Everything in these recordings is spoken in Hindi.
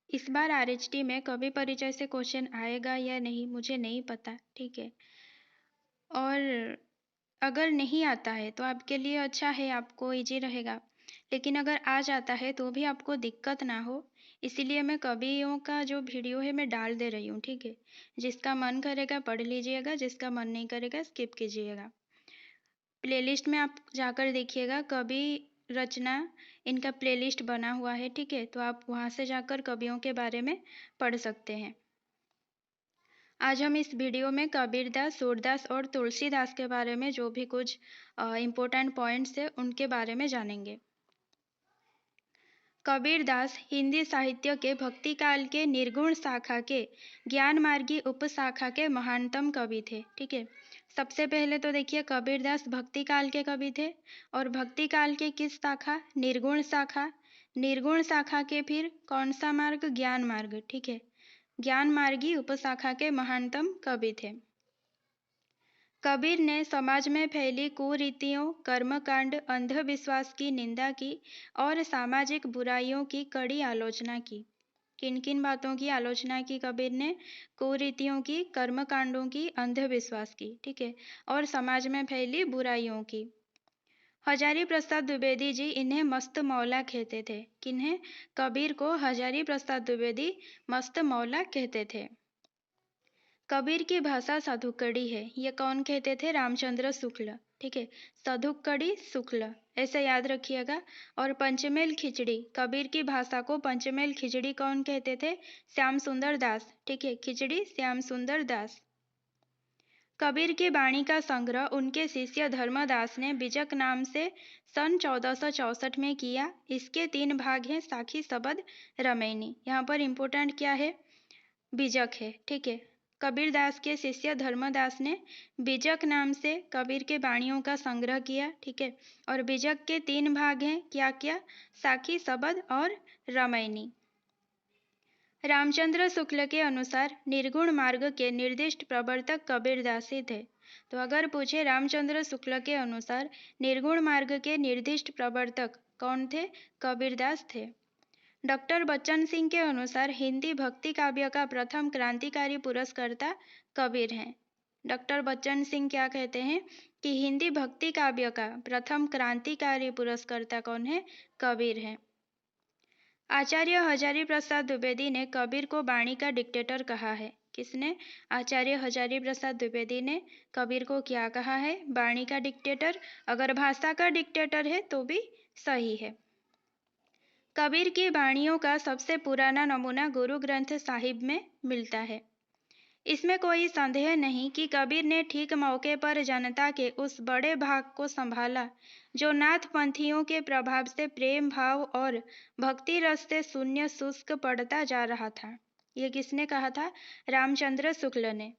इस बार आरएचटी में कवि परिचय से क्वेश्चन आएगा या नहीं मुझे नहीं पता, ठीक है। और अगर नहीं आता है तो आपके लिए अच्छा है, आपको इजी रहेगा। लेकिन अगर आ जाता है तो भी आपको दिक्कत ना हो, इसीलिए मैं कवियों का जो वीडियो है मैं डाल दे रही हूँ, ठीक है। जिसका मन करेगा पढ़ लीजिएगा, जिसका मन नहीं करेगा स्किप कीजिएगा। प्लेलिस्ट में आप जाकर देखिएगा, कवि रचना इनका प्लेलिस्ट बना हुआ है, ठीक है। तो आप वहाँ से जाकर कवियों के बारे में पढ़ सकते हैं। आज हम इस वीडियो में कबीरदास, सूरदास और तुलसीदास के बारे में जो भी कुछ इम्पोर्टेंट पॉइंट्स है उनके बारे में जानेंगे। कबीरदास हिंदी साहित्य के भक्ति काल के निर्गुण शाखा के ज्ञान मार्गी उपशाखा के महानतम कवि थे, ठीक है। सबसे पहले तो देखिए कबीरदास भक्ति काल के कवि थे, और भक्ति काल के किस शाखा? निर्गुण शाखा। निर्गुण शाखा के फिर कौन सा मार्ग? ज्ञान मार्ग, ठीक है। ज्ञान मार्गी उपशाखा के महानतम कवि थे। कबीर ने समाज में फैली कुरीतियों, कर्मकांड, अंधविश्वास की निंदा की और सामाजिक बुराइयों की कड़ी आलोचना की। किन किन बातों की आलोचना की कबीर ने? कुरीतियों की, कर्मकांडों की, अंधविश्वास की, ठीक है, और समाज में फैली बुराइयों की। हजारी प्रसाद द्विवेदी जी इन्हें मस्त मौला कहते थे। किन्हें? कबीर को हजारी प्रसाद द्विवेदी मस्त मौला कहते थे। कबीर की भाषा साधुकड़ी है, ये कौन कहते थे? रामचंद्र शुक्ल, ठीक है। साधुकड़ी शुक्ल ऐसे याद रखिएगा। और पंचमेल खिचड़ी, कबीर की भाषा को पंचमेल खिचड़ी कौन कहते थे? श्याम सुंदर दास, ठीक है। खिचड़ी श्याम सुंदर दास। कबीर की वाणी का संग्रह उनके शिष्य धर्मदास ने बीजक नाम से सन 1464 में किया। इसके 3 भाग हैं, साखी, शबद, रामायणी। यहाँ पर इम्पोर्टेंट क्या है? बीजक है, ठीक है। कबीरदास के शिष्य धर्मदास ने बीजक नाम से कबीर के वाणियों का संग्रह किया, ठीक है। और बीजक के 3 भाग हैं, क्या क्या? साखी, शबद और रामायणी। रामचंद्र शुक्ल के अनुसार निर्गुण मार्ग के निर्दिष्ट प्रवर्तक कबीरदास ही थे। तो अगर पूछे रामचंद्र शुक्ल के अनुसार निर्गुण मार्ग के निर्दिष्ट प्रवर्तक कौन थे? कबीरदास थे। डॉक्टर बच्चन सिंह के अनुसार हिंदी भक्ति काव्य का प्रथम क्रांतिकारी पुरस्कर्ता कबीर हैं। डॉक्टर बच्चन सिंह क्या कहते हैं कि हिंदी भक्ति काव्य का प्रथम क्रांतिकारी पुरस्कर्ता कौन है? कबीर हैं। आचार्य हजारी प्रसाद द्विवेदी ने कबीर को वाणी का डिक्टेटर कहा है। किसने? आचार्य हजारी प्रसाद द्विवेदी ने कबीर को क्या कहा है? वाणी का डिक्टेटर। अगर भाषा का डिक्टेटर है तो भी सही है। कबीर की वाणियों का सबसे पुराना नमूना गुरु ग्रंथ साहिब में मिलता है। इसमें कोई संदेह नहीं कि कबीर ने ठीक मौके पर जनता के उस बड़े भाग को संभाला जो नाथपंथियों के प्रभाव से प्रेम भाव और भक्ति रस से शून्य शुष्क पड़ता जा रहा था। ये किसने कहा था? रामचंद्र शुक्ल ने।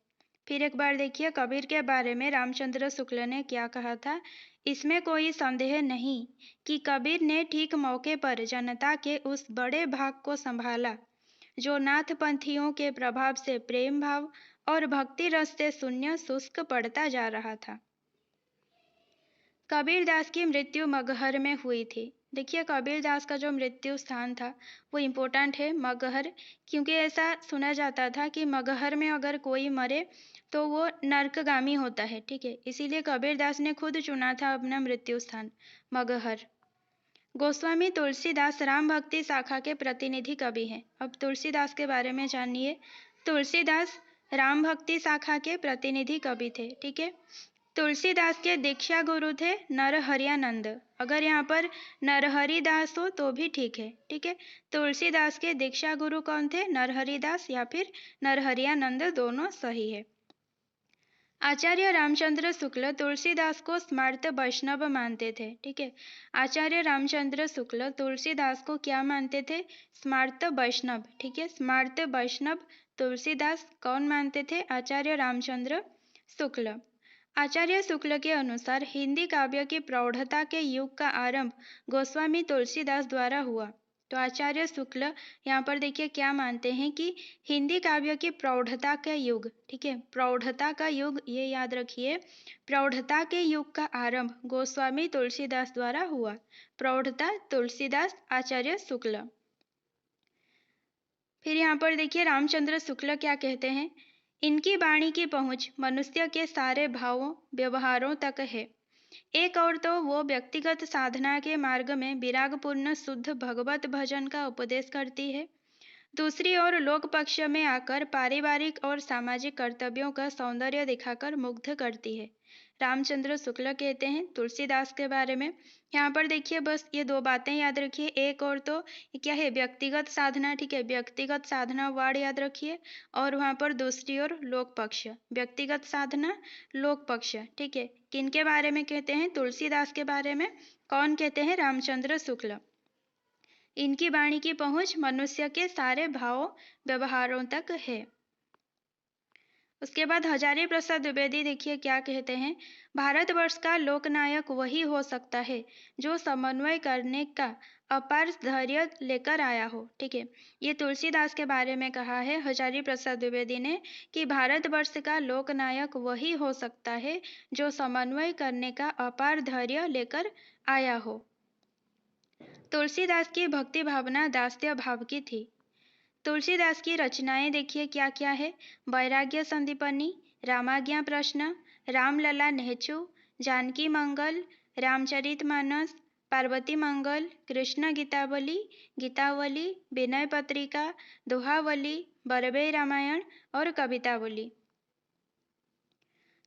फिर एक बार देखिए कबीर के बारे में रामचंद्र शुक्ल ने क्या कहा था। इसमें कोई संदेह नहीं कि कबीर ने ठीक मौके पर जनता के उस बड़े भाग को संभाला जो नाथपंथियों के प्रभाव से प्रेम भाव और भक्ति रस से शून्य शुष्क पड़ता जा रहा था। कबीरदास की मृत्यु मगहर में हुई थी। देखिए कबीरदास का जो मृत्यु स्थान था वो इम्पोर्टेंट है, मगहर, क्योंकि ऐसा सुना जाता था कि मगहर में अगर कोई मरे तो वो नरकगामी होता है, ठीक है। इसीलिए कबीरदास ने खुद चुना था अपना मृत्यु स्थान, मगहर। गोस्वामी तुलसीदास राम भक्ति शाखा के प्रतिनिधि कवि हैं। अब तुलसीदास के बारे में जानिए। तुलसीदास राम भक्ति शाखा के प्रतिनिधि कवि थे, ठीक है। तुलसीदास के दीक्षा गुरु थे नरहरियानंद। अगर यहाँ पर नरहरि दास हो तो भी ठीक है, ठीक है। तुलसीदास के दीक्षा गुरु कौन थे? नरहरिदास या फिर नरहरियानंद, दोनों सही है। आचार्य रामचंद्र शुक्ल तुलसीदास को स्मार्त वैष्णव मानते थे, ठीक है। आचार्य रामचंद्र शुक्ल तुलसीदास को क्या मानते थे? स्मार्त वैष्णव, ठीक है। स्मार्त वैष्णव तुलसीदास कौन मानते थे? आचार्य रामचंद्र शुक्ल। आचार्य शुक्ल के अनुसार हिंदी काव्य की प्रौढ़ता के युग का आरंभ गोस्वामी तुलसीदास द्वारा हुआ। तो आचार्य शुक्ल यहाँ पर देखिए क्या मानते हैं कि हिंदी काव्य की प्रौढ़ता का युग, ठीक है, प्रौढ़ता का युग, ये याद रखिए, प्रौढ़ता के युग का आरंभ गोस्वामी तुलसीदास द्वारा हुआ। प्रौढ़ता तुलसीदास, आचार्य शुक्ल। फिर यहाँ पर देखिए रामचंद्र शुक्ल क्या कहते हैं, इनकी वाणी की पहुंच मनुष्य के सारे भावों व्यवहारों तक है। एक और तो वो व्यक्तिगत साधना के मार्ग में विरागपूर्ण शुद्ध भगवत भजन का उपदेश करती है। दूसरी ओर लोक पक्ष में आकर पारिवारिक और सामाजिक कर्तव्यों का सौंदर्य दिखाकर मुग्ध करती है। रामचंद्र शुक्ल कहते हैं तुलसीदास के बारे में। यहाँ पर देखिए बस ये दो बातें याद रखिए, एक और तो ये क्या है, व्यक्तिगत साधना, ठीक है, व्यक्तिगत साधना वर्ड याद रखिए। और वहाँ पर दूसरी ओर लोक पक्ष, व्यक्तिगत साधना लोक पक्ष, ठीक है। किनके बारे में कहते हैं, तुलसीदास के बारे में। कौन कहते हैं, रामचंद्र शुक्ल। इनकी वाणी की पहुंच मनुष्य के सारे भावों व्यवहारों तक है। उसके बाद हजारी प्रसाद द्विवेदी देखिए क्या कहते हैं, भारतवर्ष का लोकनायक वही हो सकता है जो समन्वय करने का अपार धैर्य लेकर आया हो, ठीक है। ये तुलसीदास के बारे में कहा है हजारी प्रसाद द्विवेदी ने कि भारतवर्ष का लोकनायक वही हो सकता है जो समन्वय करने का अपार धैर्य लेकर आया हो। तुलसीदास की भक्ति भावना दास्य भाव की थी। तुलसीदास की रचनाएं देखिए क्या क्या है, वैराग्य संदीपनी, रामाज्ञा प्रश्न, रामलला नेहचू, जानकी मंगल, रामचरितमानस, पार्वती मंगल, कृष्ण गीतावली, गीतावली, विनय पत्रिका, दोहावली, बरबे रामायण और कवितावली।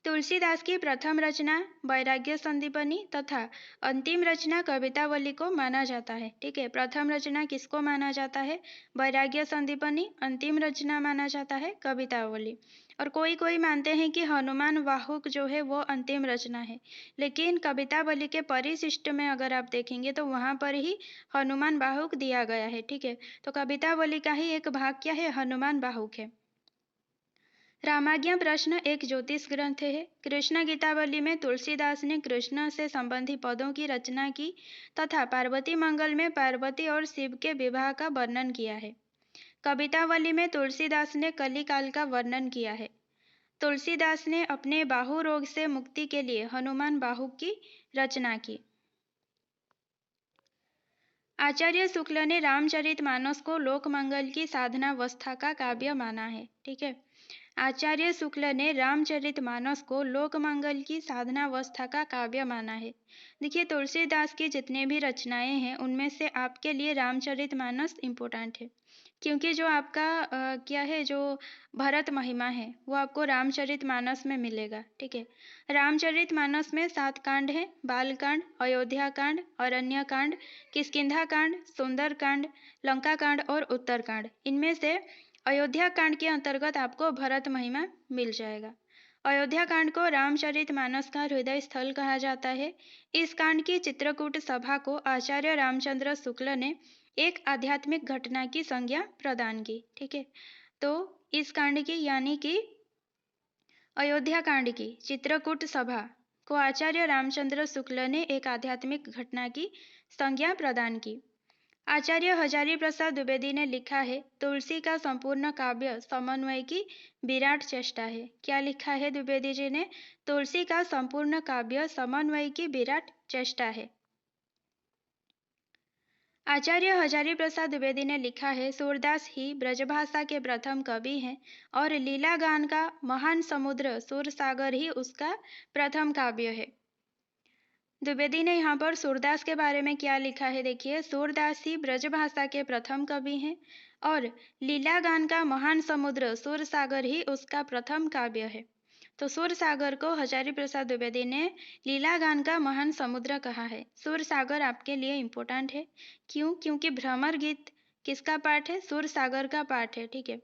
तुलसीदास की प्रथम रचना वैराग्य संदीपनी तथा अंतिम रचना कवितावली को माना जाता है, ठीक है। प्रथम रचना किसको माना जाता है, वैराग्य संदीपनी, अंतिम रचना माना जाता है कवितावली। और कोई कोई मानते हैं कि हनुमान वाहुक जो है वो अंतिम रचना है, लेकिन कवितावली के परिशिष्ट में अगर आप देखेंगे तो वहाँ पर ही हनुमान वाहुक दिया गया है, ठीक है। तो कवितावली का ही एक भाग क्या है, हनुमान वाहुक है। रामाज्ञा प्रश्न एक ज्योतिष ग्रंथ है। कृष्ण गीतावली में तुलसीदास ने कृष्ण से संबंधी पदों की रचना की तथा पार्वती मंगल में पार्वती और शिव के विवाह का वर्णन किया है। कवितावली में तुलसीदास ने कलिकाल का वर्णन किया है। तुलसीदास ने अपने बाहु रोग से मुक्ति के लिए हनुमान बाहु की रचना की। आचार्य शुक्ल ने रामचरितमानस को लोकमंगल की साधनावस्था का काव्य माना है, ठीक है। आचार्य शुक्ल ने रामचरितमानस को लोकमंगल की साधनावस्था का काव्य माना है। देखिए तुलसीदास की जितने भी रचनाएं हैं उनमें से आपके लिए रामचरितमानस इम्पोर्टेंट है, क्योंकि जो आपका क्या है, जो भरत महिमा है वो आपको रामचरितमानस में मिलेगा, ठीक है। रामचरितमानस में 7 कांड हैं, बालकांड, अयोध्या कांड, अरण्य कांड, किष्किंधा कांड, सुंदर कांड, लंका कांड और उत्तरकांड। इनमें से अयोध्या कांड के अंतर्गत आपको भरत महिमा मिल जाएगा। अयोध्या कांड को रामचरितमानस का हृदय स्थल कहा जाता है। इस कांड की चित्रकूट सभा को आचार्य रामचंद्र शुक्ल ने एक आध्यात्मिक घटना की संज्ञा प्रदान की, ठीक है। तो इस कांड की यानी कि अयोध्या कांड की चित्रकूट सभा को आचार्य रामचंद्र शुक्ल ने एक आध्यात्मिक घटना की संज्ञा प्रदान की। आचार्य हजारी प्रसाद द्विवेदी ने लिखा है, तुलसी का संपूर्ण काव्य समन्वय की विराट चेष्टा है। क्या लिखा है द्विवेदी जी ने, तुलसी का संपूर्ण काव्य समन्वय की विराट चेष्टा है। आचार्य हजारी प्रसाद द्विवेदी ने लिखा है, सूरदास ही ब्रजभाषा के प्रथम कवि हैं और लीला गान का महान समुद्र सूरसागर ही उसका प्रथम काव्य है। द्विवेदी ने यहाँ पर सूरदास के बारे में क्या लिखा है, देखिए, सूरदास ही ब्रजभाषा के प्रथम कवि हैं और लीला गान का महान समुद्र सूरसागर ही उसका प्रथम काव्य है। तो सूरसागर को हजारी प्रसाद द्विवेदी ने लीला गान का महान समुद्र कहा है। सूरसागर आपके लिए इम्पोर्टेंट है, क्यों, क्योंकि भ्रमर गीत किसका पाठ है, सूरसागर का पाठ है, ठीक है।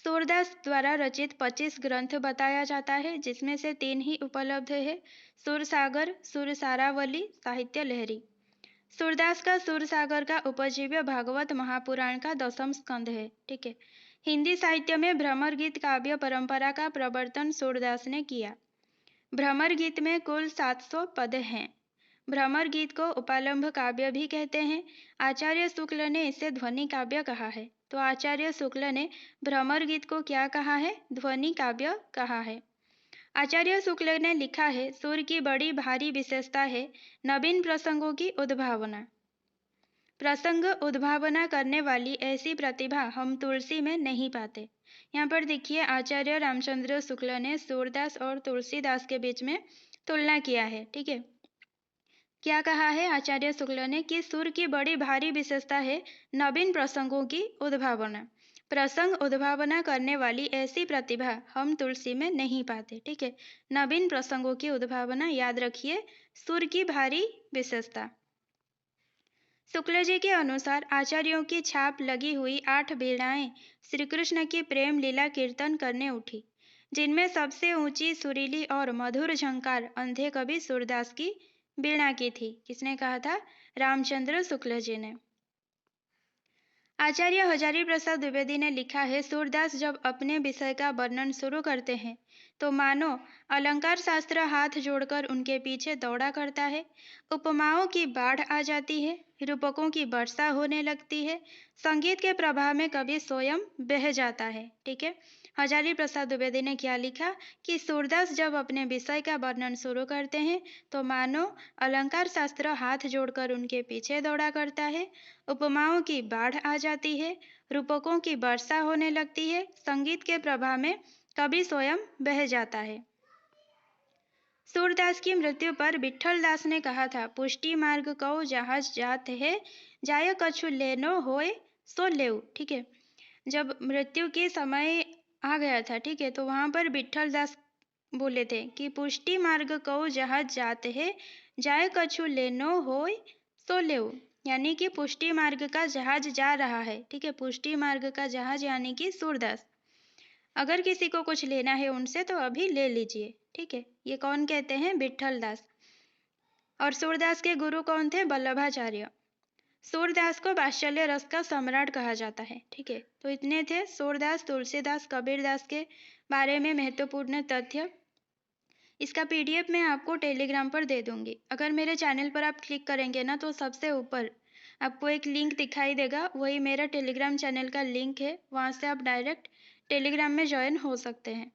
सूरदास द्वारा रचित 25 ग्रंथ बताया जाता है, जिसमें से 3 ही उपलब्ध है, सूरसागर, सूरसारावली, साहित्य लहरी। सूरदास का सूरसागर का उपजीव्य भागवत महापुराण का 10वां स्कंध है, ठीक है। हिंदी साहित्य में भ्रमर गीत काव्य परंपरा का प्रवर्तन सूरदास ने किया। भ्रमर गीत में कुल 700 पद हैं। भ्रमर गीत को उपालंभ काव्य भी कहते हैं। आचार्य शुक्ल ने इसे ध्वनि काव्य कहा है। तो आचार्य शुक्ल ने भ्रमर गीत को क्या कहा है, ध्वनि काव्य कहा है। आचार्य शुक्ल ने लिखा है, सुर की बड़ी भारी विशेषता है नवीन प्रसंगों की उद्भावना। प्रसंग उद्भावना करने वाली ऐसी प्रतिभा हम तुलसी में नहीं पाते। यहाँ पर देखिए आचार्य रामचंद्र शुक्ल ने सूरदास और तुलसीदास के बीच में तुलना किया है। ठीक है, क्या कहा है आचार्य शुक्ल ने कि सुर की बड़ी भारी विशेषता है नवीन प्रसंगों की उद्भावना। प्रसंग उद्भावना करने वाली ऐसी प्रतिभा हम तुलसी में नहीं पाते। ठीक है, नवीन प्रसंगों की उद्भावना याद रखिए, सुर की भारी विशेषता। शुक्ल जी के अनुसार आचार्यों की छाप लगी हुई 8 वीणाएं श्री कृष्ण की प्रेम लीला कीर्तन करने उठी, जिनमें सबसे ऊंची सुरीली और मधुर झंकार अंधे कवि सूरदास की वीणा की थी। किसने कहा था? रामचंद्र शुक्ल जी ने। आचार्य हजारी प्रसाद द्विवेदी ने लिखा है, सूरदास जब अपने विषय का वर्णन शुरू करते हैं तो मानो अलंकार शास्त्र हाथ जोड़कर उनके पीछे दौड़ा करता है। उपमाओं की बाढ़ आ जाती है, रूपकों की वर्षा होने लगती है, संगीत के प्रभाव में कवि स्वयं बह जाता है। ठीक है, हजारी प्रसाद द्विवेदी ने क्या लिखा कि सूरदास जब अपने विषय का वर्णन शुरू करते हैं तो मानो अलंकार शास्त्र हाथ जोड़कर उनके पीछे दौड़ा करता है, उपमाओं की बाढ़ आ जाती है, रूपकों की वर्षा होने लगती है, संगीत के प्रभाव में कवि स्वयं बह जाता है। सूरदास की मृत्यु पर विठल दास ने कहा था, पुष्टि मार्ग कहो जहाज जात है, जाय कछु लेनो होए सो लेऊ। ठीक है, जब मृत्यु के समय आ गया था, ठीक है, तो वहां पर विठल दास बोले थे कि पुष्टि मार्ग कहो जहाज जात है, जाय कछु लेनो होए सो लेऊ, यानी कि पुष्टि मार्ग का जहाज जा रहा है। ठीक है, पुष्टि मार्ग का जहाज यानी कि सूरदास, अगर किसी को कुछ लेना है उनसे तो अभी ले लीजिए। ठीक है, ये कौन कहते हैं? विठल दास। और सूरदास के गुरु कौन थे? वल्लभाचार्य। सूरदास को वात्सल्य रस का सम्राट कहा जाता है। ठीक है, तो इतने थे सूरदास, तुलसीदास, कबीरदास के बारे में महत्वपूर्ण तथ्य। इसका पीडीएफ मैं आपको टेलीग्राम पर दे दूंगी। अगर मेरे चैनल पर आप क्लिक करेंगे ना तो सबसे ऊपर आपको एक लिंक दिखाई देगा, वही मेरा टेलीग्राम चैनल का लिंक है, वहाँ से आप डायरेक्ट टेलीग्राम में ज्वाइन हो सकते हैं।